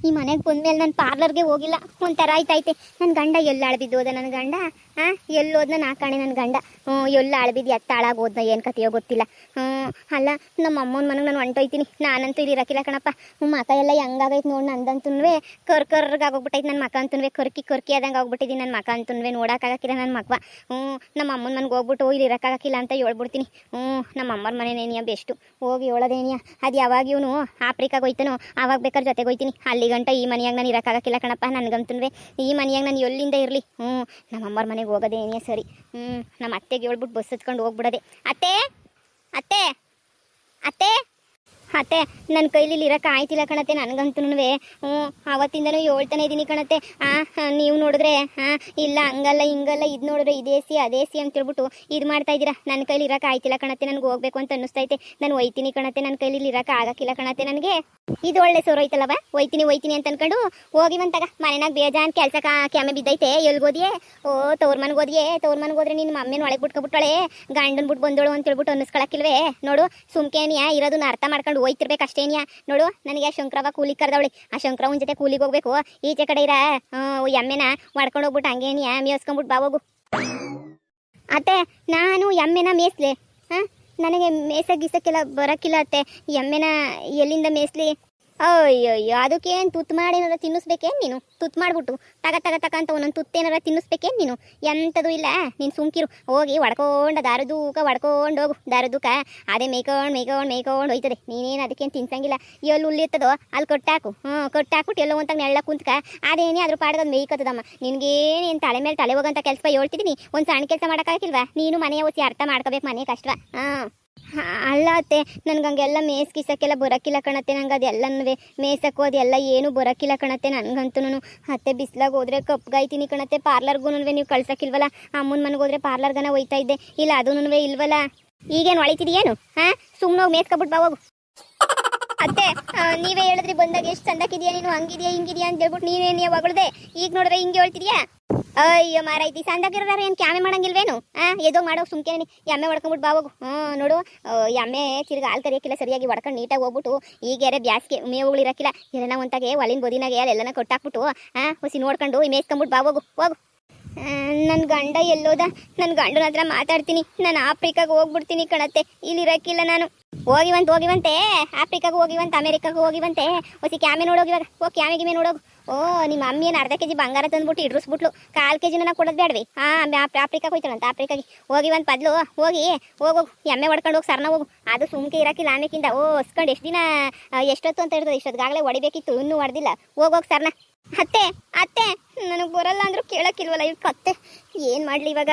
ಈ ಮನೆಗೆ ಬಂದ್ಮೇಲೆ ನಾನು ಪಾರ್ಲರ್ಗೆ ಹೋಗಿಲ್ಲ, ಒಂಥರ ಆಯ್ತೈತೆ. ನನ್ನ ಗಂಡ ಎಲ್ಲ ಅಳ್ಬಿದ್ದೋದ ನನ್ನ ಗಂಡ. ಎಲ್ಲೋದ್ನ ನಾಕಾಣೆ ನನ್ನ ಗಂಡ. ಎಲ್ಲ ಅಳ್ಬಿದ್ದು ಎತ್ತ ಹಾಳಾಗೋದ್ನ ಏನು ಕತೆಯೋ ಗೊತ್ತಿಲ್ಲ. ಅಲ್ಲ ನಮ್ಮ ಅಮ್ಮನ ಮನೆಗೆ ನಾನು ಹೊಂಟೋಯ್ತೀನಿ. ನಾನಂತೂ ಇಲ್ಲಿ ಇರಕ್ಕಿಲ್ಲ ಕಣಪ್ಪ. ಮಕ ಎಲ್ಲ ಹೆಂಗಾಗೈತೆ ನೋಡಿ, ನಂದಂತೂ ಕರ್ಗಾಗೋಗ್ಬಿಟ್ಟೈತೆ ನನ್ನ ಮಕ ಅಂತೂ. ಕರ್ಕಿ ಆದಂಗೆ ಆಗ್ಬಿಟ್ಟಿದ್ದೀನಿ ನನ್ನ ಮಕ ಅಂತೂ. ನೋಡೋಕ್ಕಾಗಕ್ಕಿಲ್ಲ ನನ್ನ ಮಕ್ವ. ನಮ್ಮ ಅಮ್ಮನ ಮನೆಗೆ ಹೋಗ್ಬಿಟ್ಟು ಇಲ್ಲಿ ಇರೋಕ್ಕಾಗಕ್ಕಿಲ್ಲ ಅಂತ ಹೇಳ್ಬಿಡ್ತೀನಿ. ನಮ್ಮ ಅಮ್ಮರ ಮನೆನೇನಿಯ ಬೆಸ್ಟು. ಹೋಗಿ ಹೇಳೋದೇನಿಯ, ಅದು ಯಾವಾಗ ಇವನು ಆಫ್ರಿಕಾಗೆ ಹೋಯ್ತಾನೋ ಆವಾಗ ಬೇಕಾದ್ರೆ ಜೊತೆಗೆ ಹೋಯ್ತೀನಿ. ಅಲ್ಲಿ ಗಂಟ ಈ ಮನೆಯಾಗ ನಾನು ಇರೋಕ್ಕಾಗಕ್ಕಿಲ್ಲ ಕಣಪ್ಪ ನನಗಂತೂ. ಈ ಮನೆಯಾಗ ನಾನು ಎಲ್ಲಿಂದ ಇರಲಿ. ನಮ್ಮ ಅಮ್ಮರ ಮನೆಗೆ ಹೋಗೋದೇನಿಯ ಸರಿ. ನಮ್ಮ ಅತ್ತೆಗೆ ಹೇಳ್ಬಿಟ್ಟು ಬಸ್ ಹತ್ಕೊಂಡು ಹೋಗ್ಬಿಡೋದೆ. ಅತ್ತೆ ಅತ್ತೆ ಅತ್ತೆ ಅತ್ತೆ, ನನ್ನ ಕೈಲಿ ಇರೋಕೆ ಆಯ್ತಿಲ್ಲ ಕಣತ್ತೆ ನನಗಂತೂ. ಆವತ್ತಿಂದನೂ ಹೇಳ್ತಾನೆ ಇದ್ದೀನಿ ಕಣತ್ತೆ. ನೀವು ನೋಡಿದ್ರೆ ಇಲ್ಲ ಹಂಗಲ್ಲ ಹಿಂಗಲ್ಲ, ಇದು ನೋಡಿದ್ರೆ ಇದೇಸಿ ಅದೇಸಿ ಅಂತ ಹೇಳ್ಬಿಟ್ಟು ಇದು ಮಾಡ್ತಾ ಇದ್ದೀರಾ. ನನ್ನ ಕೈಲಿ ಇರೋಕೆ ಆಯ್ತಿಲ್ಲ ಕಣತ್ತೆ, ನನಗೆ ಹೋಗ್ಬೇಕು ಅಂತ ಅನ್ನಿಸ್ತೈತೆ. ನಾನು ಒಯ್ತೀನಿ ಕಣತ್ತೆ, ನನ್ನ ಕೈಲಿ ಇರೋಕೆ ಆಗಕ್ಕಿಲ್ಲ ಕಣತ್ತೆ ನನಗೆ. ಇದು ಒಳ್ಳೆ ಸೋರೋಯ್ತಲ್ಲವ, ಒಯ್ತೀನಿ ಅಂತ ಅನ್ಕೊಂಡು ಹೋಗಿವಂತಾಗ ಮನೆನಾಗ ಬೇಜಾನ್ ಕೆಲಸ ಕ್ಯಾಮೆ ಬಿದ್ದೈತೆ. ಎಲ್ಗೋದಿಯೇ? ತವ್ರ ಮನೆಗೆ ಹೋದ್ರೆ ನಿನ್ನ ಮಮ್ಮಿನ ಒಳಗೆ ಬಿಟ್ಕೊಬಿಟ್ಟಾಳೆ, ಗಂಡನ ಬಿಟ್ಟು ಬಂದೋಳು ಅಂತ ಹೇಳ್ಬಿಟ್ಟು ಅನ್ನಿಸ್ಕೊಳಕ್ಕಿಲ್ವೇ? ನೋಡು ಸುಮ್ಕೇನಿಯಾ ಇರೋದನ್ನ ಅರ್ಥ ಮಾಡ್ಕೊಂಡು ಹೋಯ್ತಿರ್ಬೇಕು ಅಷ್ಟೇನಿಯಾ. ನೋಡು ನನಗೆ ಶಂಕರವ ಕೂಲಿಗೆ ಕರೆದವಳಿ, ಆ ಶಂಕರವನ ಜೊತೆ ಕೂಲಿಗೆ ಹೋಗ್ಬೇಕು. ಈಚೆ ಕಡೆ ಇರ ಎಮ್ಮೆನ ಮಾಡ್ಕೊಂಡು ಹೋಗ್ಬಿಟ್ಟು ಹಂಗೇನಿಯಾ ಮೇಯ್ಸ್ಕೊಂಬಿಟ್ಟು ಬಾ ಹೋಗು. ಅತ್ತೆ ನಾನು ಎಮ್ಮೆನ ಮೇಯ್ಸ್ಲೆ? ನನಗೆ ಮೇಯ್ಸಕ್ಕೆಲ್ಲ ಬರೋಕ್ಕಿಲ್ಲ ಅತ್ತೆ. ಎಮ್ಮೆನ ಎಲ್ಲಿಂದ ಮೇಯ್ಸ್ಲಿ? ಅಯ್ಯಯ್ಯೋ, ಅದಕ್ಕೇನು ತುತ್ತು ಮಾಡಿ ಏನಾರ ತಿನ್ನಿಸ್ಬೇಕೇನು ನೀನು? ತುತ್ತು ಮಾಡಿಬಿಟ್ಟು ತಗ ಅಂತ ಒಂದೊಂದು ತುತ್ತೇನಾರ ತಿನ್ನಿಸ್ಬೇಕೇನು ನೀನು? ಎಂಥದ್ದು ಇಲ್ಲ, ನೀನು ಸುಮ್ಕಿರು. ಹೋಗಿ ಹೊಡ್ಕೊಂಡು ದಾರದೂಕ ಹೊಡ್ಕೊಂಡು ಹೋಗು. ದಾರದೂಕ ಅದೇ ಮೇಯ್ಕೊಂಡು ಹೋಯ್ತದೆ. ನೀನೇನು ಅದಕ್ಕೇನು ತಿನ್ಸಂಗಿಲ್ಲ. ಎಲ್ಲಿ ಉಳ್ಳಿರ್ತದೋ ಅಲ್ಲಿ ಕೊಟ್ಟಾಕು. ಕೊಟ್ಟಾಕ್ಬಿಟ್ಟು ಎಲ್ಲೋ ಅಂತ ನೆಳ್ಳ ಕುಂತ್ಕ. ಅದೇನೇ ಅದ್ರ ಪಾಡ್ಗದು ಮೇಯ್ಕತ್ತದಮ್ಮ. ನಿನ್ಗೇನೇನು ತಲೆ ಮೇಲೆ ತಲೆ ಹೋಗಂತ ಕೆಲಸ ಹೇಳ್ತಿದ್ದೀನಿ. ಒಂದು ಸಣ್ಣ ಕೆಲಸ ಮಾಡೋಕ್ಕಾಗಿಲ್ವಾ? ನೀನು ಮನೆಯ ಹೊಸಿ ಅರ್ಥ ಮಾಡ್ಕೋಬೇಕು, ಮನೆ ಕಷ್ಟ. ಅಲ್ಲ ಅತ್ತೆ, ನನಗೆ ಹಂಗೆಲ್ಲ ಮೇಯ್ಸ್ಕಿಸಕ್ಕೆಲ್ಲ ಬರೋಕ್ಕಿಲ್ಲ ಕಣತ್ತೆ. ನಂಗೆ ಅದೆಲ್ಲನೂ ಮೇಯ್ಸಕ್ಕೂ ಅದೆಲ್ಲ ಏನೂ ಬರೋಕ್ಕಿಲ್ಲ ಕಣತ್ತೆ ನನಗಂತೂ. ಅತ್ತೆ ಬಿಸ್ಲಾಗ ಹೋದ್ರೆ ಕಪ್ಗಾಯ್ತೀನಿ ಕಣತ್ತೆ. ಪಾರ್ಲರ್ಗೂ ನೀವು ಕಳ್ಸಕ್ಕಿಲ್ವಲ್ಲ. ಅಮ್ಮನ ಮನೆಗೆ ಹೋದ್ರೆ ಪಾರ್ಲರ್ಗನ ಹೋಯ್ತಾ ಇದ್ದೆ, ಇಲ್ಲ ಅದೂ ಇಲ್ವಲ್ಲ. ಈಗೇನು ಹೊಳಿತಿದೆಯೇನು? ಸುಮ್ಮನೆ ಹೋಗಿ ಮೇಯ್ಸ್ಕೊಬಿಟ್ಟು ಬಾ ಹೋಗು. ಅತ್ತೆ ನೀವೇ ಹೇಳಿದ್ರಿ ಬಂದಾಗ ಎಷ್ಟು ಚಂದಕ್ಕಿದೆಯಾ ನೀನು, ಹಂಗಿದೆಯಾ ಹಿಂಗಿದೆಯಾ ಅಂತ ಹೇಳ್ಬಿಟ್ಟು ನೀವೇನು ಹೊಗಳ್ದೆ. ಈಗ ನೋಡಿದ್ರೆ ಹಿಂಗೆ ಹೇಳ್ತಿದ್ಯಾ? ಅಯ್ಯೋ ಮಾರೈತಿ, ಸಂದಾಗಿರೋರು ಏನು ಕ್ಯಾಮೆ ಮಾಡಂಗಿಲ್ವೇನು? ಎದೋ ಮಾಡೋಗಿ ಸುಮ್ಕೇನಿ ಎಮ್ಮೆ ಹೊಡ್ಕೊಂಬಿಟ್ಟು ಬಾ ಹೋಗು. ನೋಡು ಎಮ್ಮೆ ತಿರ್ಗಿ ಹಾಲು ಕರಿಯಕ್ಕಿಲ್ಲ, ಸರಿಯಾಗಿ ಹೊಡ್ಕೊಂಡು ನೀಟಾಗಿ ಹೋಗ್ಬಿಟ್ಟು ಈಗೆರೆ ಬ್ಯಾಸ್ಗೆ ಮೇವುಗಳು ಇರಕ್ಕಿಲ್ಲ. ಎಲ್ಲ ಒಂತಾಗೆ ಒಲಿನ ಬದಿನಾಗೆ ಅಲ್ಲೆಲ್ಲನ ಕೊಟ್ಟಾಕ್ಬಿಟ್ಟು ಹೊಸಿ ನೋಡ್ಕೊಂಡು ಮೇಯ್ಸ್ಕೊಂಬಿಟ್ಟು ಬಾ ಹೋಗು. ನನ್ನ ಗಂಡ ಎಲ್ಲೋದ? ನನ್ನ ಗಂಡನ ಹತ್ರ ಮಾತಾಡ್ತೀನಿ. ನಾನು ಆಫ್ರಿಕಾಗೆ ಹೋಗ್ಬಿಡ್ತೀನಿ ಕಣತ್ತೆ, ಇಲ್ಲಿ ಇರಕ್ಕಿಲ್ಲ ನಾನು. ಹೋಗಿವಂತೆ ಆಫ್ರಿಕಾಗೆ ಹೋಗಿವಂತೆ, ಅಮೇರಿಕಾಗೆ ಹೋಗಿವಂತೆ. ಹೊಸಿ ಕ್ಯಾಮೆ ನೋಡೋಗಿ ಇವಾಗ. ಕ್ಯಾಮೆ ಗಿಮೆ ನೋಡೋಗು. ನಿಮ್ಮ ಮಮ್ಮಿ ಏನು ಅರ್ಧ ಕೆಜಿ ಬಂಗಾರ ತಂದ್ಬಿಟ್ಟು ಇಡ್ರಿಸ್ಬಿಟ್ಲು. 1/4 ಕೆಜಿನ ನಾ ಕೊಡೋದು ಬೇಡವಿ? ಆಫ್ರಿಕಾಗೆ ಹೋಯ್ತಾಳಂತ. ಆಫ್ರಿಕಾಗೆ ಹೋಗಿವಂತ ಬದಲು ಹೋಗು ಎಮ್ಮೆ ಹೊಡ್ಕೊಂಡು ಹೋಗಿ ಸರ್ನ ಹೋಗು. ಅದು ಸುಮ್ಕೆ ಇರಕ್ಕಿಲ್ಲ ಆಮೇಕಿಂದ. ಹೊಸ್ಕೊಂಡು ಎಷ್ಟು ದಿನ ಎಷ್ಟೊತ್ತು ಅಂತ ಇರ್ತದೆ, ಇಷ್ಟೊತ್ತಿಗಾಗಲೇ ಹೊಡಿಬೇಕಿತ್ತು, ಇನ್ನೂ ಹೊಡೆದಿಲ್ಲ. ಹೋಗೋಗಿ ಸರ್ನ. ಅತ್ತೆ ನನಗೆ ಬರಲ್ಲ ಅಂದರೂ ಕೇಳೋಕ್ಕಿಲ್ವಲ್ಲ ಇವ್ ಕತ್ತೆ. ಏನು ಮಾಡಲಿ ಇವಾಗ?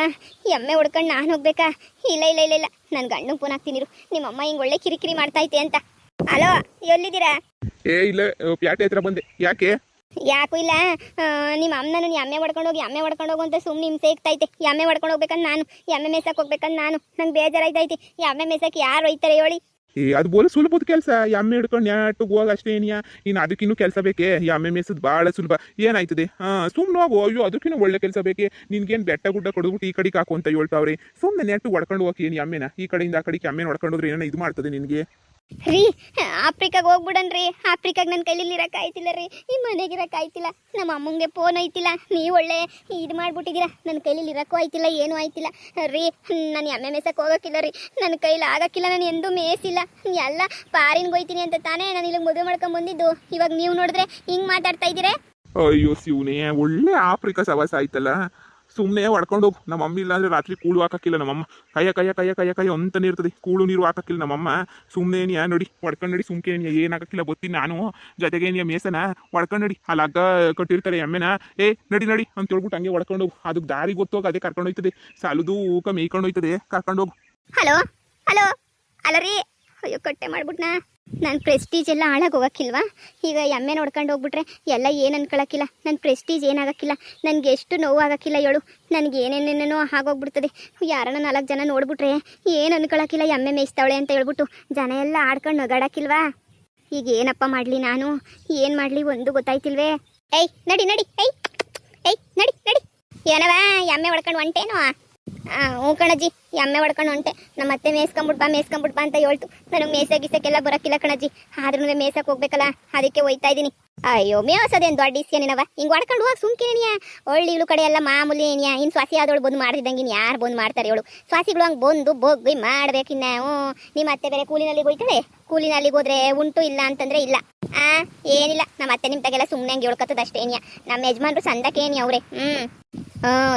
ಎಮ್ಮೆ ಹೊಡ್ಕೊಂಡು ನಾನು ಹೋಗ್ಬೇಕಾ? ಇಲ್ಲ ನನ್ನ ಗಂಡಂಗೆ ಫೋನ್ ಹಾಕ್ತೀನಿರು. ನಿಮ್ಮಮ್ಮ ಹಿಂಗೆ ಒಳ್ಳೆ ಕಿರಿಕಿರಿ ಮಾಡ್ತೈತೆ ಅಂತ. ಹಲೋ, ಎಲ್ಲಿದ್ದೀರಾ? ಇಲ್ಲ ಪ್ಯಾಟೆ ಹತ್ರ ಬಂದೆ. ಯಾಕೂ ಇಲ್ಲ, ನಿಮ್ಮ ಅಮ್ಮನನ್ನು ಎಮ್ಮೆ ಹೊಡ್ಕೊಂಡು ಹೋಗು ಅಂತ ಸುಮ್ಮನೆ ಹಿಂಸೆ ಇಕ್ತೈತೆ. ಎಮ್ಮೆ ಹೊಡ್ಕೊಂಡು ಹೋಗ್ಬೇಕಂತ ನಾನು, ಎಮ್ಮೆ ಮೇಸಕ್ಕೆ ಹೋಗ್ಬೇಕಂತ ನಾನು. ನಂಗೆ ಬೇಜಾರಾಯ್ತೈತಿ. ಎಮ್ಮೆ ಮೇಸಕ್ಕೆ ಯಾರು ಹೋಯ್ತಾರೆ ಹೇಳಿ? ಅದು ಬೋಲ ಸುಲಭದ ಕೆಲಸ. ಎಮ್ಮೆ ಹಿಡ್ಕೊಂಡು ನೆಟ್ಟಗೆ ಹೋಗ ಅಷ್ಟೇನಿಯಾ. ಇನ್ನು ಅದಕ್ಕಿನ್ನೂ ಕೆಲಸ ಬೇಕೇ? ಎಮ್ಮೆ ಮೇಸದ್ ಭಾಳ ಸುಲಭ. ಏನಾಯ್ತದೆ? ಸುಮ್ಮನೆ ಹೋಗು. ಅಯ್ಯೋ ಅದಕ್ಕಿನ್ನೂ ಒಳ್ಳೆ ಕೆಲಸ ಬೇಕೇ? ನಿನ್ಗೇನು ಬೆಟ್ಟ ಗುಡ್ಡ ಕೊಡ್ಬಿಟ್ಟು ಈ ಕಡೆಗೆ ಹಾಕು ಅಂತ ಹೇಳ್ತಾವ್ರಿ. ಸುಮ್ಮನೆ ನೆಟ್ಟು ಹೊಡ್ಕೊಂಡು ಹೋಗಿ ಏನು ಎಮ್ಮೆನ ಈ ಕಡೆಯಿಂದ ಆ ಕಡೆಗೆ ಎಮ್ಮೆ ಹೊಡ್ಕೊಂಡು ಹೋದ್ರೆ ಏನೋ ಇದು ಮಾಡ್ತದೆ ನಿನಗೆ? ರೀ ಆಫ್ರಿಕಾಗೆ ಹೋಗ್ಬಿಡನ್ರಿ. ಆಫ್ರಿಕಾಗೆ ನನ್ನ ಕೈಲಿ ಇರೋಕ್ಕಾಯ್ತಿಲ್ಲ ರೀ. ಈ ಮನೆಗೆ ಇರೋಕ್ಕಾಯ್ತಿಲ್ಲ. ನಮ್ಮ ಅಮ್ಮಂಗೆ ಫೋನ್ ಐತಿಲ್ಲ. ನೀವು ಒಳ್ಳೆ ಇದು ಮಾಡ್ಬಿಟ್ಟಿದ್ದೀರಾ. ನನ್ನ ಕೈಲಿ ಇರೋಕ್ಕೂ ಆಯ್ತಿಲ್ಲ, ಏನೂ ಆಯ್ತಿಲ್ಲ ರೀ. ನಾನು ಎಮ್ಮೆ ಮೇಸಕ್ಕೆ ಹೋಗೋಕ್ಕಿಲ್ಲ ರೀ. ನನ್ನ ಕೈಲಿ ಆಗೋಕ್ಕಿಲ್ಲ. ನಾನು ಎಂದೂ ಮೇಯಿಸಿಲ್ಲ. ಎಲ್ಲ ಪಾರಿನ್ಗೆ ಹೋಯ್ತೀನಿ ಅಂತ ತಾನೇ ನಾನು ಇಲ್ಲಿಗೆ ಮದುವೆ ಮಾಡ್ಕೊಂಡು ಬಂದಿದ್ದು. ಇವಾಗ ನೀವು ನೋಡಿದ್ರೆ ಹಿಂಗೆ ಮಾತಾಡ್ತಾ ಇದ್ದೀರಾ? ಅಯ್ಯೋ ಶಿವನೇ, ಒಳ್ಳೆ ಆಫ್ರಿಕಾ ಸವಾಸ ಆಯ್ತಲ್ಲ. ಸುಮ್ಮನೆ ಹೊಡ್ಕೊಂಡು ಹೋಗು. ನಮ್ಮ ಮಮ್ಮಿ ಇಲ್ಲಾಂದ್ರೆ ರಾತ್ರಿ ಕೂಳು ಹಾಕಕ್ಕಿಲ್ಲ. ನಮ್ಮಮ್ಮ ಕಯ್ಯ ಅಂತಾನೆ ಇರ್ತದೆ. ಕೂಳು ನೀರು ಹಾಕಕ್ಕಿಲ್ಲ ನಮ್ಮಮ್ಮ. ಸುಮ್ಮನೆ ನೋಡಿ ಹೊಡ್ಕೊಂಡು ನಡಿ. ಸುಮ್ಕೆ ಏನಾಗಕ್ಕಿಲ್ಲ ಗೊತ್ತೀನಿ ನಾನು. ಜೊತೆಗೆ ಮೇಸನ ಹೊಡ್ಕೊಂಡು ನಡಿ. ಅಲ್ಲಿ ಹಗ್ಗ ಕಟ್ಟಿರ್ತಾರೆ ಎಮ್ಮೆನ. ನಡಿ ಅಂತ ಹೇಳ್ಬಿಟ್ಟು ಹಂಗೆ ಹೊಡ್ಕೊಂಡು ಹೋಗು. ಅದಕ್ಕೆ ದಾರಿ ಗೊತ್ತೋಗಿ ಅದೇ ಕರ್ಕೊಂಡು ಹೋಯ್ತದೆ. ಸಾಲದು ಮೇಯ್ಕೊಂಡು ಹೋಯ್ತದೆ. ಕರ್ಕೊಂಡು ಹೋಗು. ಹಲೋ ಅಲ್ಲ ರೀ. ಅಯ್ಯೋ ಕಟ್ಟೆ ಮಾಡ್ಬಿಟ್ನಾ. ನನ್ನ ಪ್ರೆಸ್ಟೀಜ್ ಎಲ್ಲ ಹಾಳಾಗಿ ಹೋಗಕ್ಕಿಲ್ವಾ? ಈಗ ಎಮ್ಮೆ ನೋಡ್ಕೊಂಡು ಹೋಗ್ಬಿಟ್ರೆ ಎಲ್ಲ ಏನು ಅನ್ಕೊಳಕ್ಕಿಲ್ಲ. ನನ್ನ ಪ್ರೆಸ್ಟೀಜ್ ಏನಾಗಕ್ಕಿಲ್ಲ. ನನಗೆ ಎಷ್ಟು ನೋವು ಆಗಕ್ಕಿಲ್ಲ ಹೇಳು. ನನಗೆ ಏನೇನೇನೇನೋ ಆಗೋಗ್ಬಿಡ್ತದೆ. ಯಾರನ್ನ 4 ಜನ ನೋಡ್ಬಿಟ್ರೆ ಏನು ಅನ್ಕೊಳಕ್ಕಿಲ್ಲ. ಎಮ್ಮೆ ಮೇಯಿಸ್ತಾವಳೆ ಅಂತ ಹೇಳ್ಬಿಟ್ಟು ಜನ ಎಲ್ಲ ಆಡ್ಕೊಂಡು ನಗಾಡಕ್ಕಿಲ್ವಾ? ಈಗ ಏನಪ್ಪ ಮಾಡಲಿ ನಾನು? ಏನು ಮಾಡಲಿ ಒಂದು ಗೊತ್ತಾಯ್ತಿಲ್ವೇ? ನಡಿ ನಡಿ ಏನವ ಎಮ್ಮೆ ಹೊಡ್ಕೊಂಡು ಹೊಂಟೇನೋ? ಹ್ಞೂ ಕಣಜ್ಜಿ ಎಮ್ಮೆ ಹೊಡ್ಕೊಂಡು ಹೊಂಟೆ ನಮ್ಮ ಅತ್ತೆ ಮೇಸ್ಕೊಂಬಿಟ್ ಬಾ ಅಂತ ಹೇಳ್ತು. ನನಗೆ ಮೇಸಕ್ಕೆಲ್ಲ ಬರೋಕ್ಕಿಲ್ಲ ಕಣಜ್ಜಿ, ಆದ್ರೂ ಮೇಸಕ್ಕೆ ಹೋಗ್ಬೇಕಲ್ಲ, ಅದಕ್ಕೆ ಹೋಯ್ತಾ ಇದ್ದೀನಿ. ಅಯ್ಯೋ ಮೇವಸದೇನು ದೊಡ್ಡ ಇಸ್ಯನೇನವ, ಹಿಂಗೆ ಹೊಡ್ಕೊಂಡು ಹೋಗಿ ಸುಮ್ಕೇನಿಯ. ಒಳ್ಳಿಳು ಕಡೆ ಎಲ್ಲ ಮಾಮೂಲಿ ಏನಿಯ, ಇನ್ನು ಸ್ವಾಸಿ ಆದವಳು ಬಂದು ಮಾಡ್ತಿದ್ದಂಗೆ ಇನ್ನು ಯಾರು ಬಂದು ಮಾಡ್ತಾರೆ ಹೇಳು. ಸ್ವಾಸಿಗಳು ಹಂಗೆ ಬಂದು ಬೊಗ್ಗಿ ಮಾಡ್ಬೇಕಿನ್ನ. ನಿಮ್ಮ ಅತ್ತೆ ಬೇರೆ ಕೂಲಿನಲ್ಲಿ ಹೋಯ್ತಾಳೆ, ಕೂಲಿನಲ್ಲಿ ಹೋದ್ರೆ ಉಂಟು, ಇಲ್ಲ ಅಂತಂದ್ರೆ ಇಲ್ಲ. ಏನಿಲ್ಲ, ನಮ್ಮ ಅತ್ತೆ ನಿಮ್ಮ ತಗೆಲ್ಲ ಸುಮ್ಮನೆ ಹಂಗೆ ಹೇಳ್ಕತ್ತದ ಅಷ್ಟೇ ಏನಿಯ. ನಮ್ಮ ಯಜಮಾನ್ರು ಸಂದಕ್ಕೇನಿ ಅವ್ರೆ.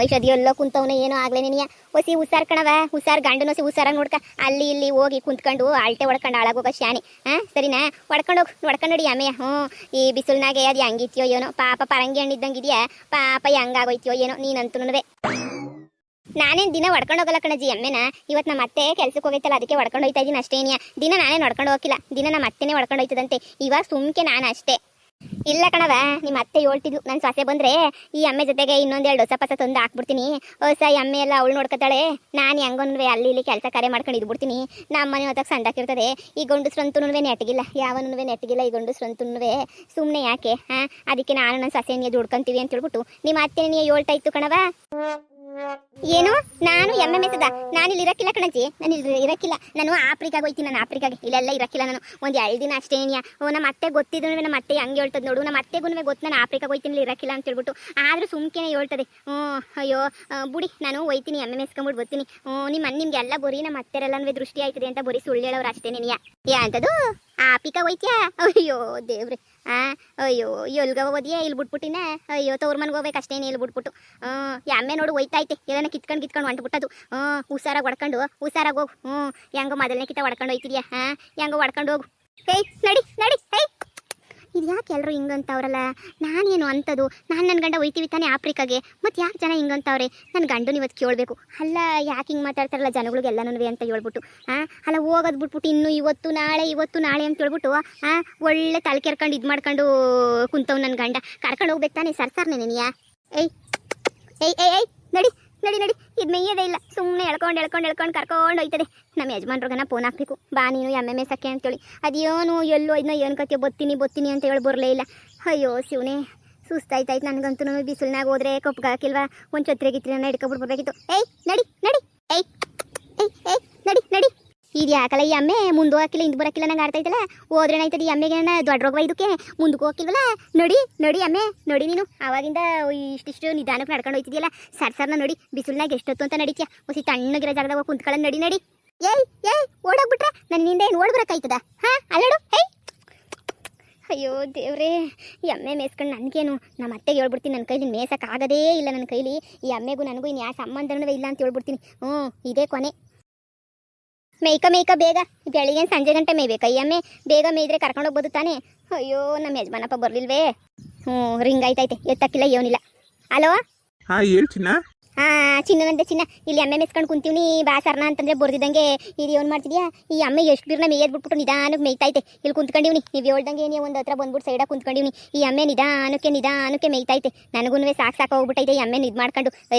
ಇಷ್ಟದಿ ಎಲ್ಲೋ ಕುಂತವನ ಏನೋ ಆಗ್ಲೇನಿಯ. ಹೊಸಿ ಹುಷಾರ್ ಕಣವ, ಹುಷಾರ್ ಗಂಡನ ಹೊಸಿ ಹುಷಾರಾಗಿ ನೋಡ್ಕ. ಅಲ್ಲಿ ಇಲ್ಲಿ ಹೋಗಿ ಕುಂತ್ಕೊಂಡು ಅಳ್ಟೆ ಹೊಡ್ಕೊಂಡು ಹಾಳಾಗೋಗ ಶಾನೆ. ಸರಿನಾ, ಹೊಡ್ಕೊಂಡೋಡಿ ಆಮೆಯ. ಈ ಬಿಸಿಲ್ನಾಗೆ ಅದು ಹೆಂಗಿತ್ಯೋ ಏನೋ, ಪಾಪ ಪರಂಗಿ ಹಣ್ಣಿದ್ದಂಗಿದ್ಯಾ, ಪಾಪ ಹೆಂಗಾಗೋಯ್ತೀಯೋ ಏನೋ ನೀನಂತೂ. ನಾನೇನು ದಿನ ಹೊಡ್ಕೊಂಡು ಹೋಗಲ್ಲ ಕಣಜ್ಜಿ ಎಮ್ಮೆನ. ಇವತ್ತು ನಮ್ಮ ಅತ್ತೆ ಕೆಲ್ಸಕ್ಕೆ ಹೋಗೈತಲ್ಲ, ಅದಕ್ಕೆ ಹೊಡ್ಕೊಂಡು ಹೋಯ್ತಾ ಇದ್ದೀನಿ ಅಷ್ಟೇನಿಯ. ದಿನ ನಾನೇನು ಹೊಡ್ಕೊಂಡು ಹೋಗಿಲ್ಲ, ದಿನ ನಮ್ಮ ಅತ್ತೆನೇ ಹೊಡ್ಕೊಂಡು ಹೋಯ್ತದಂತೆ. ಇವಾಗ ಸುಮ್ಕೆ ನಾನು ಅಷ್ಟೇ. ಇಲ್ಲ ಕಣವ, ನಿಮ್ಮ ಅತ್ತೆ ಹೇಳ್ತಿದ್ಲು, ನನ್ನ ಸೊಸೆ ಬಂದರೆ ಈ ಅಮ್ಮೆ ಜೊತೆಗೆ ಇನ್ನೊಂದೆರಡು ಹೊಸ ಪಸ ತಂದು ಹಾಕ್ಬಿಡ್ತೀನಿ. ಹೊಸ ಎಮ್ಮೆ ಎಲ್ಲ ಅವಳು ನೋಡ್ಕೊತಾಳೆ, ನಾನು ಹೆಂಗೊಂದ್ವೆ ಅಲ್ಲಿ ಇಲ್ಲಿ ಕೆಲಸ ಕಾರ್ಯ ಮಾಡ್ಕೊಂಡು ಇದ್ಬಿಡ್ತೀನಿ. ನಮ್ಮ ಮನೆ ಹೊತ್ತಾಗ ಸಂದಾಕಿರ್ತದೆ. ಈ ಗಂಡಸ್ರಂತೂ ನೆಟ್ಟಿಗಿಲ್ಲ, ಯಾವನೂ ನೆಟ್ಟಿಗಿಲ್ಲ ಈ ಗಂಡಸ್ರಂತೂ. ಸುಮ್ಮನೆ ಯಾಕೆ ಅದಕ್ಕೆ ನಾನು ನನ್ನ ಸೊಸೆನಿಗೆ ದುಡ್ಕೊಂತೀವಿ ಅಂತ ಹೇಳ್ಬಿಟ್ಟು ನಿಮ್ಮ ಅತ್ತೆನೇ ಹೇಳ್ತಾ ಇತ್ತು ಕಣವ. ಏನು ನಾನು ಎಮ್ಮೆ ಮೇಸದ? ನಾನು ಇಲ್ಲಿ ಇರಕ್ಕಿಲ್ಲ ಕಣಜ್ಜಿ, ನಾನು ಇಲ್ಲಿ ಇರಕ್ಕಿಲ್ಲ. ನಾನು ಆಫ್ರಿಕಾಗೆ ಹೋಯ್ತೀನಿ, ನಾನು ಆಫ್ರಿಕಾಗೆ. ಇಲ್ಲೆಲ್ಲ ಇರಕ್ಕಿಲ್ಲ ನಾನು. ಒಂದು 2 ದಿನ ಅಷ್ಟೇ ಏನಿಯ. ನಮ್ಮ ಅತ್ತೆ ಗೊತ್ತಿದ್ರು ನಮ್ಮ ಅತ್ತೆ ಹಂಗೆ ಹೇಳ್ತದೆ ನೋಡು. ನಮ್ಮ ಅತ್ತೆಗೂ ಗೊತ್ತು ನಾನು ಆಫ್ರಿಕಾಗೆ ಹೋಯ್ತೀನಿ, ಇಲ್ಲಿ ಇರಕ್ಕಿಲ್ಲ ಅಂತ ಹೇಳ್ಬಿಟ್ಟು. ಆದರೂ ಸುಮ್ಕೆನೆ ಹೇಳ್ತದೆ. ಅಯ್ಯೋ ಬುಡಿ, ನಾನು ಹೋಯ್ತೀನಿ ಎಮ್ಮೆ ಮೇಸ್ಕೊಂಬಿಟ್ಟು ಬರ್ತೀನಿ. ನಿಮ್ಗೆಲ್ಲ ಬರೀ ನಮ್ಮ ಅತ್ತೆರೆಲ್ಲನೂ ದೃಷ್ಟಿ ಆಯ್ತದೆ ಅಂತ ಬರೀ ಸುಳ್ಳು ಹೇಳೋರು ಅಷ್ಟೇ ನೆನಿಯ. ಅಂತದು ಆಪಿಕ ಹೋಯ್ತ್ಯಾ? ಅಯ್ಯೋ ದೇವ್ರಿ. ಅಯ್ಯೋ ಎಲ್ಗವ ಓದಿಯೇ ಇಲ್ಲಿ ಬಿಟ್ಬಿಟ್ಟಿನ. ಅಯ್ಯೋ ತವ್ರ ಮನೆಗೆ ಹೋಗ್ಬೇಕು ಅಷ್ಟೇನೆ, ಇಲ್ಲಿ ಬಿಟ್ಬಿಟ್ಟು. ಎಮ್ಮೆ ನೋಡು ಹೋಯ್ತೈತೆ, ಎಲ್ಲನ ಕಿತ್ಕೊಂಡು ಹೊಂಟ್ಬಿಟ್ಟದು. ಹುಷಾರಾಗಿ ಹೊಡ್ಕೊಂಡು ಹುಷಾರಾಗಿ ಹೋಗು. ಹೆಂಗೋ ಮೊದಲನೇ ಕಿತ್ತ ಹೊಡ್ಕೊಂಡು ಹೋಯ್ತಿದ್ಯಾ? ಹೆಂಗೋ ಹೊಡ್ಕೊಂಡು ಹೋಗು. ಹೇಯ್ ನಡಿ ನಡಿ. ಹೇಯ್ ಇದು ಯಾಕೆ ಎಲ್ಲರೂ ಹಿಂಗಂತವ್ರಲ್ಲ? ನಾನೇನು ಅಂಥದ್ದು? ನನ್ನ ಗಂಡ ಹೋಯ್ತೀವಿ ತಾನೇ ಆಫ್ರಿಕಾಗೆ, ಮತ್ತು ಯಾಕೆ ಜನ ಹಿಂಗಂತವ್ರೆ? ನನ್ನ ಗಂಡನ ಇವತ್ತು ಕೇಳಬೇಕು. ಅಲ್ಲ ಯಾಕೆ ಹಿಂಗೆ ಮಾತಾಡ್ತಾರಲ್ಲ ಜನಗಳಿಗೆಲ್ಲನೂ ಅಂತ ಹೇಳ್ಬಿಟ್ಟು. ಅಲ್ಲ ಹೋಗೋದು ಬಿಟ್ಬಿಟ್ಟು ಇನ್ನು ಇವತ್ತು ನಾಳೆ ಅಂತ ಹೇಳ್ಬಿಟ್ಟು ಒಳ್ಳೆ ತಲೆ ಕೆರ್ಕೊಂಡು ಇದು ಮಾಡ್ಕೊಂಡು ಕುಂತವ್ ನನ್ನ ಗಂಡ. ಕರ್ಕೊಂಡು ಹೋಗ್ಬೇಕು ತಾನೇ ಸರ್ಸಾರ್ನೇ ನೀನಿಯಾ? ಏಯ್ ಏಯ್ ಏಯ್ ಏಯ್ ನಡಿ ನಡಿ ನಡಿ. ಇದು ಮೇಯ್ಯದೇ ಇಲ್ಲ, ಸುಮ್ಮನೆ ಎಳ್ಕೊಂಡು ಕರ್ಕೊಂಡು ಹೋಯ್ತದೆ. ನಮ್ಮ ಯಜಮಾನ್ರಿಗನ ಫೋನ್ ಹಾಕ್ಬೇಕು, ಬಾ ನೀನು ಎಮ್ಮೆ ಮೇಸಕ್ಕೆ ಅಂತೇಳಿ. ಅದೇನು ಎಲ್ಲೋ ಇದನ್ನ ಏನು ಕತೆ ಬತ್ತೀನಿ ಅಂತ ಹೇಳಿ ಬರಲೇ ಇಲ್ಲ. ಅಯ್ಯೋ ಶಿವನೇ, ಸುಸ್ತಾಯ್ತಾಯ್ತು ನನಗಂತೂ. ಬಿಸಿಲ್ನಾಗ ಹೋದ್ರೆ ಕಪ್ಪಗಾಕಿಲ್ವಾ, ಒಂದು ಛತ್ರಿ ಗಿತ್ರಿನ ಹಿಡ್ಕೊಬಿಟ್ಟು ಬರ್ಬೇಕಿತ್ತು. ಏಯ್ ನಡಿ ನಡಿ. ಏಯ್ ಏಯ್ ಏಯ್ ನಡಿ ನಡಿ. ಇದು ಯಾಕಲ್ಲ ಈ ಅಮ್ಮೆ ಮುಂದೆ ಹೋಗಿಲ್ಲ ಹಿಂದೆ ಬರೋಕ್ಕಿಲ್ಲ ನಂಗೆ ಆಡ್ತೈತಲ್ಲ. ಹೋದ್ರೇನಾಯ್ತದೆ ಈ ಅಮ್ಮೆಗೆ ದೊಡ್ಡ ರೋಗ ಇದಕ್ಕೆ ಮುಂದಕ್ಕೆ ಹೋಗಿಲ್ವಲ್ಲ. ನಡಿ ಅಮ್ಮೆ ನಡಿ. ನೀನು ಆವಾಗಿಂದ ಇಷ್ಟಿಷ್ಟು ನಿಧಾನಕ್ಕೆ ನಡ್ಕೊಂಡು ಹೋಯ್ತಿದ್ಯಲ್ಲ, ಸರ್ನ ನೋಡಿ. ಬಿಸಿಲ್ನಾಗ ಎಷ್ಟೊತ್ತು ಅಂತ ನಡೀತ್ಯಾ? ಹೊಸಿ ತಣ್ಣಗಿರೋ ಜಾಗದಾಗ ಕುಂತ್ಕೊಳ್ಳೋ ನಡಿ. ಏಯ್ ಓಡೋಗ್ಬಿಟ್ರೆ ನನ್ನಿಂದ ಏನು ಓಡ್ಬರಕ್ಕಾಯ್ತದ? ಅಲ್ಲಡು. ಹೇಯ್ ಅಯ್ಯೋ ದೇವ್ರೇ, ಈ ಎಮ್ಮೆ ಮೇಸ್ಕೊಂಡು ನನಗೇನು ನಮ್ಮ ಅತ್ತೆಗೆ ಹೇಳ್ಬಿಡ್ತೀನಿ, ನನ್ನ ಕೈಲಿ ಮೇಸಕ್ಕಾಗದೇ ಇಲ್ಲ. ನನ್ನ ಕೈಲಿ ಈ ಅಮ್ಮೆಗೂ ನನಗೂ ಇನ್ನು ಯಾವ ಸಂಬಂಧನೂ ಇಲ್ಲ ಅಂತ ಹೇಳ್ಬಿಡ್ತೀನಿ. ಇದೇ ಕೊನೆ. ಮೇಯ್ಕ ಬೇಗ, ಬೆಳಿಗ್ಗೆ ಸಂಜೆ ಗಂಟೆ ಮೇಯ್ಬೇಕಾ ಈ ಅಮ್ಮೆ? ಬೇಗ ಮೇಯ್ದ್ರೆ ಕರ್ಕೊಂಡು ಹೋಗ್ಬೋದು ತಾನೇ. ಅಯ್ಯೋ ನಮ್ಮ ಯಜಮಾನಪ್ಪ ಬರಲಿಲ್ವೇ? ರಿಂಗ್ ಆಯ್ತೈತೆ, ಎತ್ತಕ್ಕಿಲ್ಲ ಏನಿಲ್ಲ. ಅಲೋ ಹೇಳಿ ಚಿನ್ನ. ಚಿನ್ನನಂತೆ ಚಿನ್ನ, ಇಲ್ಲಿ ಎಮ್ಮೆ ಮೆಸ್ಕೊಂಡು ಕುಂತೀವಿ ಬಾ ಸರ್ನ ಅಂತಂದ್ರೆ ಬರ್ದಿದ್ದಂಗೆ. ಇದು ಏನು ಮಾಡ್ತಿದ್ಯಾ? ಈ ಅಮ್ಮೆ ಎಷ್ಟು ಬಿರ್ನ ಮೇಯ್ದು ಬಿಟ್ಬಿಟ್ಟು ನಿಧಾನಕ್ಕೆ ಮೇಯ್ತೈತೆ. ಇಲ್ಲಿ ಕುಂತ್ಕೊಂಡಿವ್ನಿ, ನೀವು ಹೇಳ್ದಂಗೆ ನೀವು ಒಂದು ಹತ್ರ ಬಂದ್ಬಿಟ್ಟು ಸೈಡಾಗಿ ಕುಂತ್ಕೊಂಡಿವ್ನಿ. ಈ ಅಮ್ಮೆ ನಿಧಾನಕ್ಕೆ ಮೇಯ್ತೈತೆ. ನನಗೂ ಸಾಕು ಹೋಗ್ಬಿಟ್ಟೈತೆ ಈ ಅಮ್ಮೆ ಇದು ಮಾಡ್ಕೊಂಡು.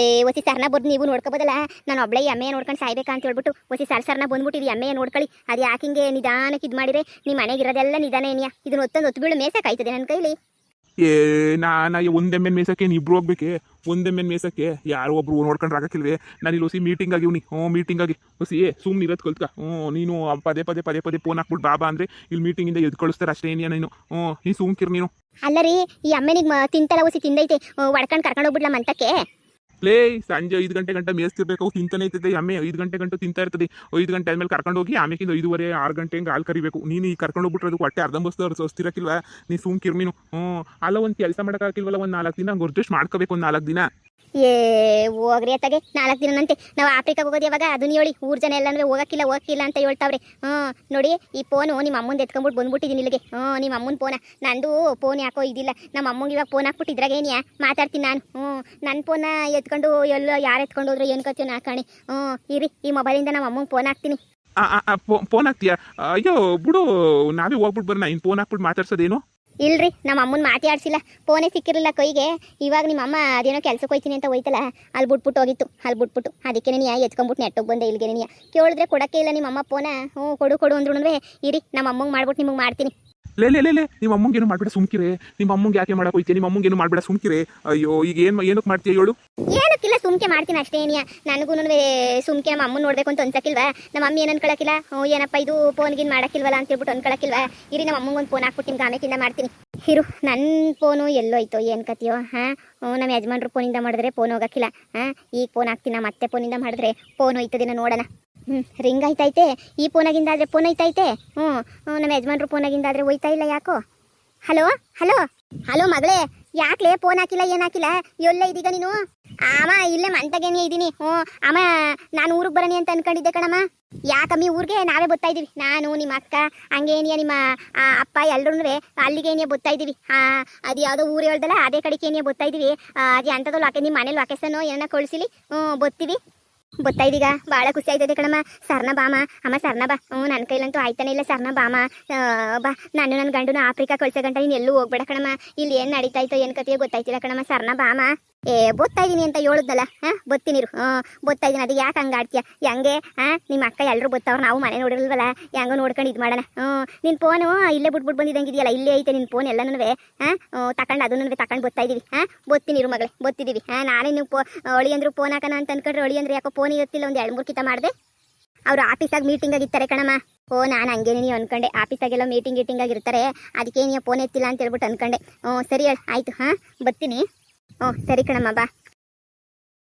ಹೊಸಿ ಸರ್ನ ಬರ್ದು ನೀವು ನೋಡ್ಕೋಬೋದಲ್ಲ, ನಾನು ಒಬ್ಳೆ ಈ ಅಮ್ಮೆ ನೋಡ್ಕೊಂಡು ಸಾಯ್ಬೇಕಾ ಅಂತ ಹೇಳ್ಬಿಟ್ಟು ಹೊಸಿ ಸರ್ನ ಬಂದ್ಬಿಟ್ಟು ಈ ಅಮ್ಮೆ ನೋಡ್ಕೊಳ್ಳಿ. ಅದು ಯಾಕೆ ಹಿಂಗೆ ನಿಧಾನಕ್ಕೆ ಇದು ಮಾಡಿದ್ರೆ ನಿಮ್ಮ ಮನೆಗೆ ಇರೋದೆಲ್ಲ ನಿಧಾನ ಏನಿಯಾ? ಇದನ್ನ ಹೊತ್ತು ಬೀಳು ಮೇಸಕ್ಕಾಯ್ತದೆ ನನ್ನ ಕೈಲಿ. ನಾನು ಒಂದೆಮ್ಮೆನ್ ಮೇಸಕ್ಕೆ ಇಬ್ರು ಹೋಗ್ಬೇಕೆ? ಒಂದೆಮ್ಮೆನ್ ಮೇಸಕ್ಕೆ ಯಾರೋ ಒಬ್ರು ನೋಡ್ಕೊಂಡ್ರೆ ಆಗಕ್ಕಿಲ್ವೇ? ನಾನು ಇಲ್ಲಿ ಹೊಸಿ ಮೀಟಿಂಗ್ ಆಗಿವ್ನಿ. ಮೀಟಿಂಗ್ ಆಗಿ ಹೊಸಿ ಸುಮ್ಮನೆ ಇರೋದು ಕಲ್ತ್ಕ. ನೀನು ಪದೇ ಫೋನ್ ಹಾಕ್ಬಿಟ್ಟು ಬಾಬಾ ಅಂದರೆ ಇಲ್ಲಿ ಮೀಟಿಂಗಿಂದ ಎದ್ದು ಕಳಿಸ್ತಾರೆ ಅಷ್ಟೇ ಏನಿಯಾ ನೀನು? ನೀನು ಸುಮ್ಕಿರ್ ನೀನು. ಅಲ್ಲ ರೀ, ಈ ಅಮ್ಮೆನಿಗೆ ತಿಂತಲ್ಲ ಹೊಸಿ ತಿಂದೈತೆ, ಹೊಡ್ಕೊಂಡು ಕರ್ಕೊಂಡು ಹೋಗ್ಬಿಡ್ಲ ಮಂತಕ್ಕೆ. ಲೇ ಸಂಜೆ 5 ಗಂಟೆ ಮೇಯಿಸ್ತಿರ್ಬೇಕು, ಅವು ತಿಂತಾನೆ ಇರ್ತದೆ ಅಮ್ಮೆ. 5 ಗಂಟೆ ಗಂಟು ತಿಂತಾ ಇರ್ತದೆ. 5 ಗಂಟೆ ಆದ್ಮೇಲೆ ಕರ್ಕೊಂಡು ಹೋಗಿ ಆಮೇಕಿಂದ 5:30 6 ಗಂಟೆ ಹಿಂಗೆ ಹಾಲು ಕರಿಬೇಕು. ನೀನು ಈ ಕರ್ಕೊಂಡು ಹೋಗ್ಬಿಟ್ರೆ ಅದಕ್ಕೆ ಹೊಟ್ಟೆ ಅರ್ಧಂಬಸ್ತು ಹೊಸ್ತಿರಕ್ಕಿಲ್ವಾ? ನೀನು ಸುಮ್ಕಿರ್ ನೀನು. ಅಲ್ಲ ಒಂದು ಕೆಲಸ ಮಾಡೋಕ್ಕಾಗಿಲ್ವಲ್ಲ? ಒಂದು 4 ದಿನ ಹಂಗೆ ಅಡ್ಜಸ್ಟ್ ಮಾಡ್ಕೋಬೇಕು. ಒಂದು 4 ದಿನ ಹೋಗ್ರಿ ಅತ್ತಾಗೆ 4 ದಿನನಂತೆ. ನಾವು ಆಫ್ರಿಕಾಗೆ ಹೋಗೋದು ಯಾವಾಗ? ಅದನ್ನ ಹೇಳಿ. ಊರ್ ಜನ ಎಲ್ಲನೂ ಹೋಗಕ್ಕಿಲ್ಲ ಅಂತ ಹೇಳ್ತಾವ್ರೆ. ನೋಡಿ, ಈ ಫೋನು ನಿಮ್ಮ ಅಮ್ಮಂದು ಎತ್ಕೊಂಡ್ಬಿಟ್ಟು ಬಂದ್ಬಿಟ್ಟಿದ್ದೀನಿ ಇಲ್ಲಿಗೆ. ನಿಮ್ಮ ಅಮ್ಮನ ಫೋನ, ನಂದು ಫೋನ್ ಯಾಕೋ ಇದಿಲ್ಲ. ನಮ್ಮ ಅಮ್ಮಂಗೆ ಇವಾಗ ಫೋನ್ ಹಾಕ್ಬಿಟ್ಟು ಇದ್ರಾಗ ಏನಿಯಾ ಮಾತಾಡ್ತೀನಿ ನಾನು. ನನ್ನ ಫೋನ ಎತ್ಕೊಂಡು ಎಲ್ಲೋ ಯಾರು ಎತ್ಕೊಂಡು ಹೋದ್ರು ಏನು ಕತ್ತೀವಿ ನಾಕಾಣಿ. ಇರಿ, ಈ ಮೊಬೈಲಿಂದ ನಮ್ಮ ಅಮ್ಮಂಗೆ ಫೋನ್ ಹಾಕ್ತೀನಿ. ಫೋನ್ ಹಾಕ್ತೀಯಾ? ಅಯ್ಯೋ ಬಿಡು, ನಾವೇ ಹೋಗ್ಬಿಟ್ಟು ಬರ್ನ. ಇನ್ನು ಫೋನ್ ಹಾಕ್ಬಿಟ್ಟು ಮಾತಾಡ್ಸೋದೇನು? ಇಲ್ರಿ, ನಮ್ಮ ಅಮ್ಮನ ಮಾತಾಡ್ಸಿಲ್ಲ, ಫೋನೇ ಸಿಕ್ಕಿರಲಿಲ್ಲ ಕೈಗೆ. ಇವಾಗ ನಿಮ್ಮ ಅಮ್ಮ ಅದೇನೋ ಕೆಲ್ಸಕ್ಕೆ ಹೋಯ್ತೀನಿ ಅಂತ ಹೋಯ್ತಲ್ಲ, ಅಲ್ಲಿ ಬಿಟ್ಬಿಟ್ಟು ಹೋಗಿತ್ತು. ಅದಕ್ಕೆ ನೀನು ಎತ್ಕೊಂಡ್ಬಿಟ್ಟು ನೆಟ್ಟೋಗಿ ಬಂದೆ ಇಲ್ಲಿಗೆ. ನೀನು ಕೇಳಿದ್ರೆ ಕೊಡೋಕ್ಕೆ ಇಲ್ಲ ನಿಮ್ಮ ಅಮ್ಮ ಫೋನ. ಕೊಡು ಅಂದ್ರೂ ಇರಿ, ನಮ್ಮ ಅಮ್ಮಂಗೆ ಮಾಡ್ಬಿಟ್ಟು ನಿಮಗೆ ಮಾಡ್ತೀನಿ. ಲೇ ಲೇ ಲೇ ಲೇ ನಿಮ್ಮ ಅಮ್ಮಂಗೇನು ಮಾಡ್ಬೇಡ ಸುಮ್ಕಿರೆ. ನಿಮ್ಮ ಅಮ್ಮಂಗೆ ಯಾಕೆ ಮಾಡಕ್ ಹೋಯ್ತೀಯ? ನಿಮ್ಮ ಅಮ್ಮಂಗೇನು ಮಾಡ್ಬೇಡ ಸುಮ್ಕಿರೆ. ಅಯ್ಯೋ ಈಗ ಏನಕ್ಕೆ ಮಾಡ್ತೀಯ ಹೇಳು? ಏನಕ್ಕಿಲ್ಲ ಸುಮ್ಕೆ ಮಾಡ್ತೀನಿ ಅಷ್ಟೇ ಏನಿಯ. ನನಗೂ ಸುಮ್ಕೆ ನಮ್ಮ ಅಮ್ಮನ ನೋಡ್ಬೇಕು ಅಂತ ಅನ್ಸಕ್ಕಿಲ್ವಾ? ನಮ್ಮ ಅಮ್ಮ ಏನು ಅನ್ಕೊಳಕಿಲ್ಲ, ಏನಪ್ಪ ಇದು ಫೋನ್ಗಿನ್ ಮಾಡಕ್ಕಿಲ್ವಲ್ಲ ಅಂತ ಹೇಳ್ಬಿಟ್ಟು ಅನ್ಕೊಳಕಿಲ್ವಾ? ಇರಿ ನಮ್ಮ ಅಮ್ಮಂಗೊಂದು ಫೋನ್ ಹಾಕ್ಬಿಟ್ಟು ನಿಮ್ಗೆ ಆಮೇಕಿಂದ ಮಾಡ್ತೀನಿ. ಇರು, ನನ್ನ ಫೋನು ಎಲ್ಲೋಯ್ತು ಏನು ಕತಿಯೋ? ನಮ್ಮ ಯಜಮಾನ್ರು ಫೋನಿಂದ ಮಾಡಿದ್ರೆ ಫೋನ್ ಹೋಗಕ್ಕಿಲ್ಲ. ಈಗ ಫೋನ್ ಹಾಕ್ತೀನಿ, ಮತ್ತೆ ಫೋನಿಂದ ಮಾಡಿದ್ರೆ ಫೋನ್ ಹೋಯ್ತದೇನೋ ನೋಡೋಣ. ರಿಂಗ್ ಆಯ್ತೈತೆ. ಈ ಫೋನಾಗಿಂದ ಆದರೆ ಫೋನ್ ಹೋಯ್ತೈತೆ. ನಮ್ಮ ಯಜಮಾನ್ರು ಫೋನಾಗಿಂದ ಆದರೆ ಹೋಯ್ತಾ ಇಲ್ಲ ಯಾಕೋ? ಹಲೋ ಹಲೋ ಹಲೋ ಮಗಳೇ, ಯಾಕ್ಲೇ ಫೋನ್ ಹಾಕಿಲ್ಲ ಏನು ಹಾಕಿಲ್ಲ? ಎಲ್ಲ ಇದೀಗ ನೀನು? ಅಮ್ಮ ಇಲ್ಲೇ ಮಂತಗೇನೆ ಇದ್ದೀನಿ. ಅಮ್ಮ ನಾನು ಊರಿಗೆ ಬರೋನಿ ಅಂತ ಅನ್ಕೊಂಡಿದ್ದೆ ಕಣಮ್ಮ. ಯಾಕಮ್ಮಿ ಊರಿಗೆ ನಾವೇ ಬರ್ತಾ ಇದೀವಿ, ನಾನು ನಿಮ್ಮ ಅಕ್ಕ ಹಂಗೇನಿಯ ನಿಮ್ಮ ಅಪ್ಪ ಎಲ್ರೂ ಅಲ್ಲಿಗೇನಿಯ ಬರ್ತಾ ಇದೀವಿ. ಅದು ಯಾವುದೋ ಊರು ಹೇಳ್ದಲ್ಲ ಅದೇ ಕಡೆಗೇನಿಯ ಬರ್ತಾ ಇದೀವಿ. ಅದು ಅಂಥದ್ದು ಲಾಕೆ ನಿಮ್ಮ ಮನೇಲಿ ಲೊಕೇಶನ್ನು ಏನನ್ನ ಕಳಿಸಿಲಿ, ಬರ್ತೀವಿ. ಬರ್ತಾ ಇದೀಗ ಭಾಳ ಖುಷಿ ಆಯ್ತದೆ ಕಣಮ್ಮ. ಸರ್ನ ಬಾಮ ಅಮ್ಮ, ಸರ್ನ ಬಾ. ನನ್ನ ಕೈಲಂತೂ ಆಯ್ತಾನೆ ಇಲ್ಲ. ಸರ್ನ ಬಾಮ ಬಾ. ನಾನು ನನ್ನ ಗಂಡನ ಆಫ್ರಿಕಾ ಕಳ್ಸೋ ಗಂಟ ನೀನು ಎಲ್ಲೂ ಹೋಗ್ಬೇಡ ಕಣಮ್ಮ. ಇಲ್ಲಿ ಏನು ನಡೀತಾಯ್ತೋ ಏನು ಕತೆಯೋ ಗೊತ್ತಾಯ್ತಿಲ್ಲ ಕಣಮ್ಮ. ಸರ್ನ ಬಾಮ. ಬರ್ತಾ ಇದೀನಿ ಅಂತ ಹೇಳಿದ್ನಲ್ಲ, ಬತ್ತೀನಿರು. ಬರ್ತಾ ಇದೀನಿ. ಅದು ಯಾಕೆ ಹಂಗೆ ಆಡ್ತೀಯ? ಹೆಂಗೆ ನಿಮ್ಮ ಅಕ್ಕ ಎಲ್ಲರೂ ಬತ್ತವ್ರು, ನಾವು ಮನೆ ನೋಡಿಲ್ವಲ್ಲ, ಹೆಂಗೋ ನೋಡ್ಕೊಂಡು ಇದು ಮಾಡೋಣ. ನಿನ್ನ ಫೋನು ಇಲ್ಲೇ ಬಿಟ್ಬಿಟ್ಟು ಬಂದಿದ್ದಂಗಿದೆಯಲ್ಲ, ಇಲ್ಲೇ ಐತೆ ನಿನ್ನ ಫೋನ್ ಎಲ್ಲನೂ. ತಗೊಂಡು ಅದನ್ನು ತಗೊಂಡು ಬರ್ತಾ ಇದೀವಿ. ಬತ್ತೀನಿರು ಮಗಳೇ, ಬತ್ತಿದ್ದೀವಿ. ನಾನೇ ನೀವು ಅಳಿ ಅಂದ್ರು ಫೋನ್ ಹಾಕೋಣ ಅಂತ ಅನ್ಕೊಂಡ್ರೆ ಅಳಿ ಅಂದ್ರೆ ಯಾಕೋ ಫೋನ್ ಇರುತ್ತಿಲ್ಲ. ಒಂದು 2-3 ಕಿತ ಮಾಡಿದೆ. ಅವ್ರು ಆಫೀಸಾಗಿ ಮೀಟಿಂಗ್ ಆಗಿರ್ತಾರೆ ಕಣಮ್ಮ. ನಾನು ಹಂಗೇನೆ ನೀವು ಅನ್ಕೊಂಡೆ, ಆಫೀಸಾಗೆಲ್ಲ ಮೀಟಿಂಗ್ ಆಗಿರ್ತಾರೆ, ಅದಕ್ಕೆ ನೀವು ಫೋನ್ ಎತ್ತಿಲ್ಲ ಅಂತ ಹೇಳ್ಬಿಟ್ಟು ಅನ್ಕೊಂಡೆ. ಸರಿ ಹೇಳಿ ಆಯ್ತು. ಬರ್ತೀನಿ. ಸರಿ ಕಣಮ್ಮ, ಬಾ.